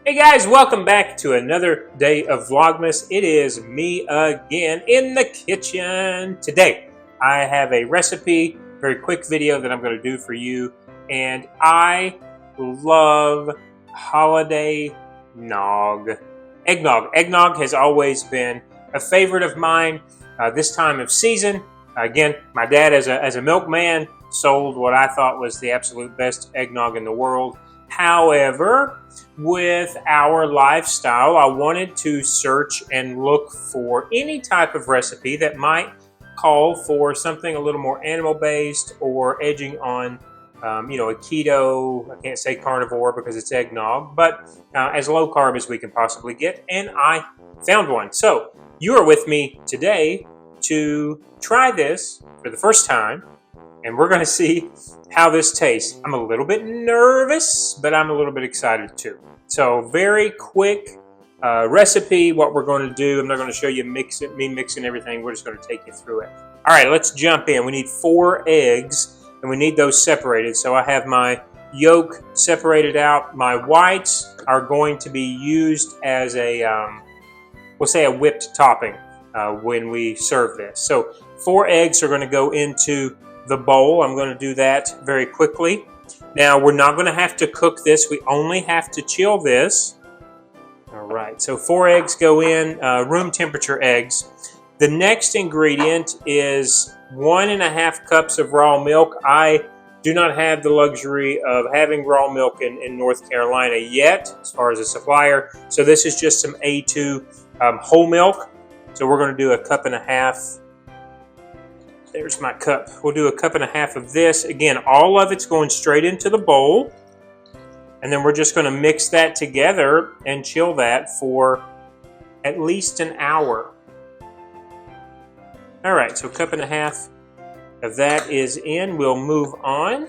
Hey guys, welcome back to another day of Vlogmas. It is me again in the kitchen. Today, I have a recipe, very quick video that I'm going to do for you. And I love holiday nog. Eggnog. Eggnog has always been a favorite of mine this time of season. Again, my dad as a milkman sold what I thought was the absolute best eggnog in the world. However, with our lifestyle, I wanted to search and look for any type of recipe that might call for something a little more animal-based or edging on, a keto. I can't say carnivore because it's eggnog, but as low carb as we can possibly get, and I found one. So you are with me today to try this for the first time, and we're going to see how this tastes. I'm a little bit nervous, but I'm a little bit excited too. So very quick recipe, what we're going to do. I'm not going to show you me mixing everything. We're just going to take you through it. All right, let's jump in. We need 4 eggs, and we need those separated. So I have my yolk separated out. My whites are going to be used as a, we'll say a whipped topping when we serve this. So 4 eggs are going to go into the bowl. I'm going to do that very quickly. Now, we're not going to have to cook this. We only have to chill this. All right, so 4 eggs go in, room temperature eggs. The next ingredient is 1.5 cups of raw milk. I do not have the luxury of having raw milk in North Carolina yet, as far as a supplier. So this is just some A2 whole milk. So we're going to do 1.5 cups. There's my cup. We'll do 1.5 cups of this. Again, all of it's going straight into the bowl. And then we're just going to mix that together and chill that for at least an hour. All right, so 1.5 cups of that is in. We'll move on.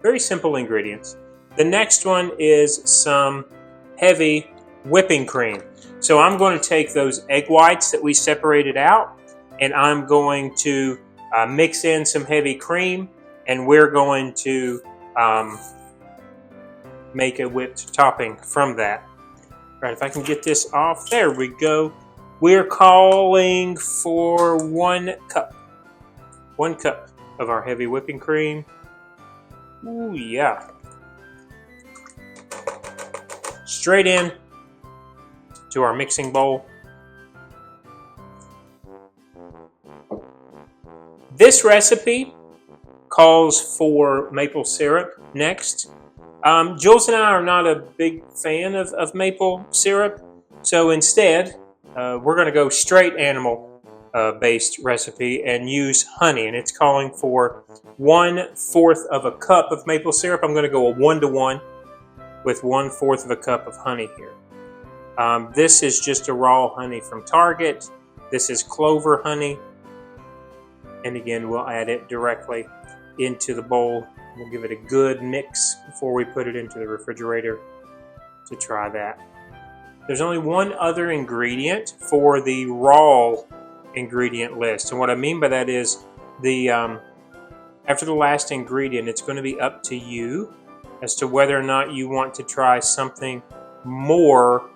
Very simple ingredients. The next one is some heavy whipping cream. So I'm going to take those egg whites that we separated out, and I'm going to mix in some heavy cream, and we're going to make a whipped topping from that. All right, if I can get this off, there we go. We're calling for 1 cup. 1 cup of our heavy whipping cream. Ooh, yeah. Straight in to our mixing bowl. This recipe calls for maple syrup next. Jules and I are not a big fan of maple syrup, so instead we're going to go straight animal-based recipe and use honey, and it's calling for 1/4 cup of maple syrup. I'm going to go a 1-to-1 with 1/4 cup of honey here. This is just a raw honey from Target. This is clover honey. And again, we'll add it directly into the bowl. We'll give it a good mix before we put it into the refrigerator to try that. There's only one other ingredient for the raw ingredient list. And what I mean by that is after the last ingredient, it's going to be up to you as to whether or not you want to try something more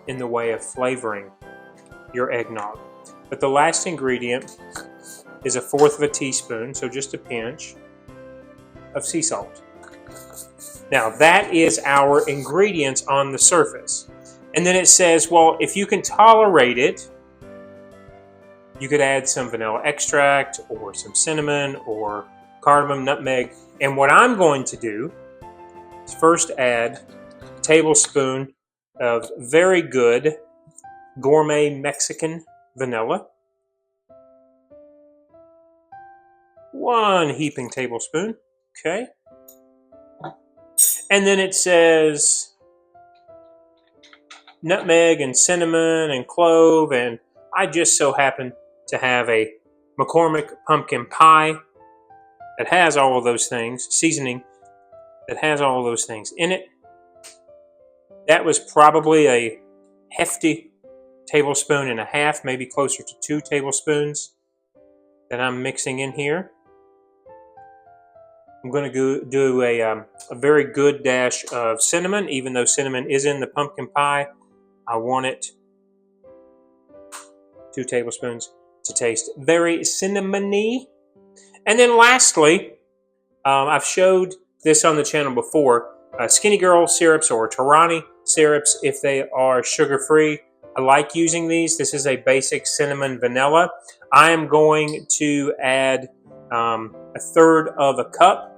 in the way of flavoring your eggnog. But the last ingredient is 1/4 teaspoon, so just a pinch, of sea salt. Now that is our ingredients on the surface. And then it says, well, if you can tolerate it, you could add some vanilla extract or some cinnamon or cardamom, nutmeg. And what I'm going to do is first add a tablespoon of very good gourmet Mexican vanilla. 1 heaping tablespoon, okay. And then it says nutmeg and cinnamon and clove, and I just so happen to have a McCormick pumpkin pie that has all of those things, seasoning that has all of those things in it. That was probably a hefty 1.5 tablespoons, maybe closer to 2 tablespoons that I'm mixing in here. I'm going to do a very good dash of cinnamon. Even though cinnamon is in the pumpkin pie, I want it 2 tablespoons to taste very cinnamony. And then lastly, I've showed this on the channel before, Skinny Girl syrups or Torani syrups if they are sugar-free. I like using these. This is a basic cinnamon vanilla. I am going to add a 1/3 of a cup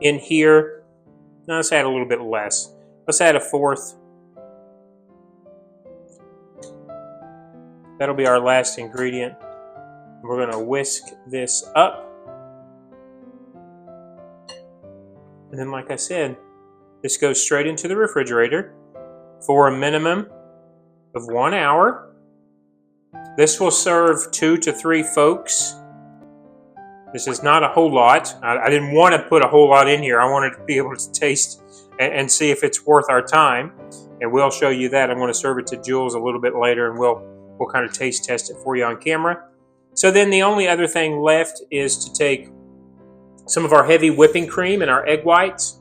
in here. No, let's add a little bit less. Let's add a 1/4. That'll be our last ingredient. We're going to whisk this up. And then, like I said, this goes straight into the refrigerator for a minimum of 1 hour. This will serve 2 to 3 folks. This is not a whole lot. I didn't want to put a whole lot in here. I wanted to be able to taste and see if it's worth our time. And we'll show you that. I'm going to serve it to Jules a little bit later, and we'll kind of taste test it for you on camera. So then the only other thing left is to take some of our heavy whipping cream and our egg whites.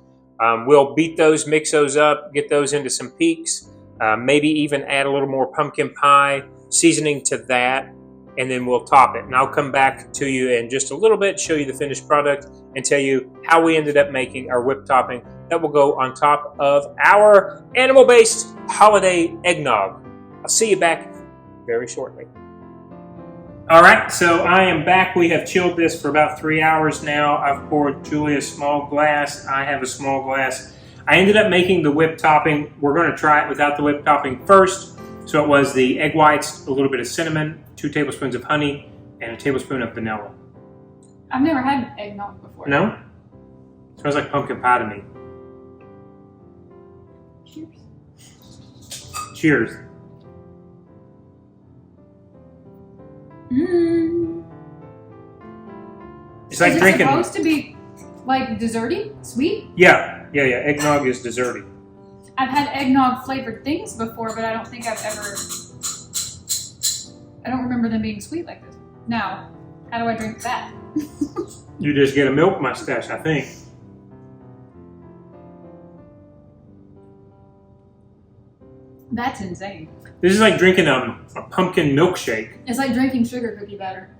We'll beat those, mix those up, get those into some peaks, maybe even add a little more pumpkin pie seasoning to that, and then we'll top it. And I'll come back to you in just a little bit, show you the finished product, and tell you how we ended up making our whipped topping that will go on top of our animal-based holiday eggnog. I'll see you back very shortly. All right, so I am back. We have chilled this for about 3 hours now. I've poured Julie a small glass. I have a small glass. I ended up making the whipped topping. We're going to try it without the whipped topping first. So it was the egg whites, a little bit of cinnamon, 2 tablespoons of honey, and a tablespoon of vanilla. I've never had eggnog before. No? Smells like pumpkin pie to me. Cheers. Cheers. Mmm. It's like drinking. Is it supposed to be like desserty, sweet? Yeah. Eggnog is desserty. I've had eggnog flavored things before, but I don't think I've ever. I don't remember them being sweet like this. Now, how do I drink that? You just get a milk mustache, I think. That's insane. This is like drinking a pumpkin milkshake. It's like drinking sugar cookie batter.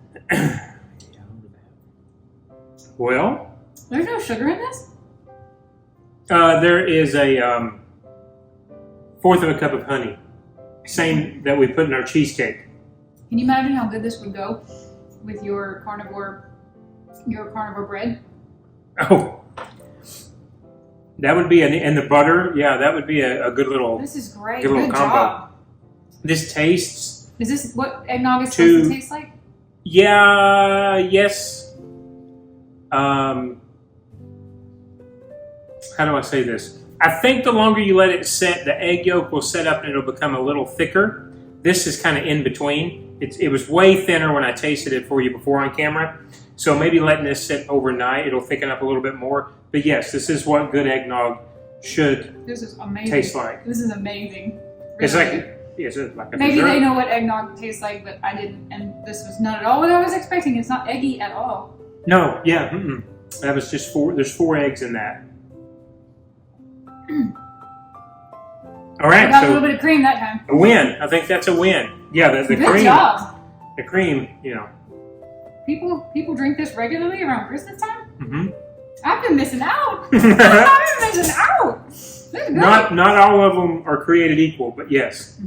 Well, There's no sugar in this? there is a 1/4 of a cup of honey. Same that we put in our cheesecake. Can you imagine how good this would go with your carnivore bread? Oh. That would be, and the butter, yeah, that would be a good little, This is great. good little Good combo. job. This tastes, Is this what eggnog is supposed to taste like? yeah, yes. How do I say this? I think the longer you let it set, the egg yolk will set up and it'll become a little thicker. This is kind of in between. It was way thinner when I tasted it for you before on camera. So maybe letting this sit overnight, it'll thicken up a little bit more. But yes, this is what good eggnog should This is amazing. taste like. This is amazing. It's Really. like, it's like a Maybe dessert. they know what eggnog tastes like, but I didn't. And this was not at all what I was expecting. It's not eggy at all. No, yeah, that was just 4. There's 4 eggs in that. All I right, got a so little bit of cream that time. a win. I think that's a win. Yeah, the Good cream. job. The cream, you know. People drink this regularly around Christmas time. Mm-hmm. I've been missing out. I've been missing out. This is good. Not all of them are created equal, but yes.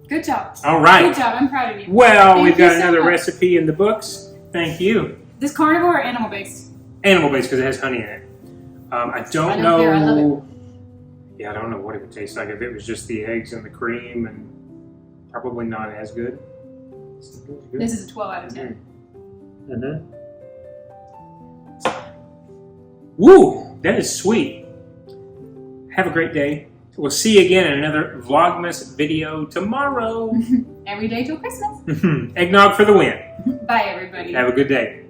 Good job. All right. Good job. I'm proud of you. Well, Thank we've you got so another much. recipe in the books. Thank you. This carnivore or animal based? Animal based because it has honey in it. I don't I don't care. I love know. Yeah, I don't know what it would taste like if it was just the eggs and the cream, and probably not as good. This is a 12 out of 10. Mm-hmm. Woo! That is sweet. Have a great day. We'll see you again in another Vlogmas video tomorrow. Every day till Christmas. Eggnog for the win. Bye, everybody. Have a good day.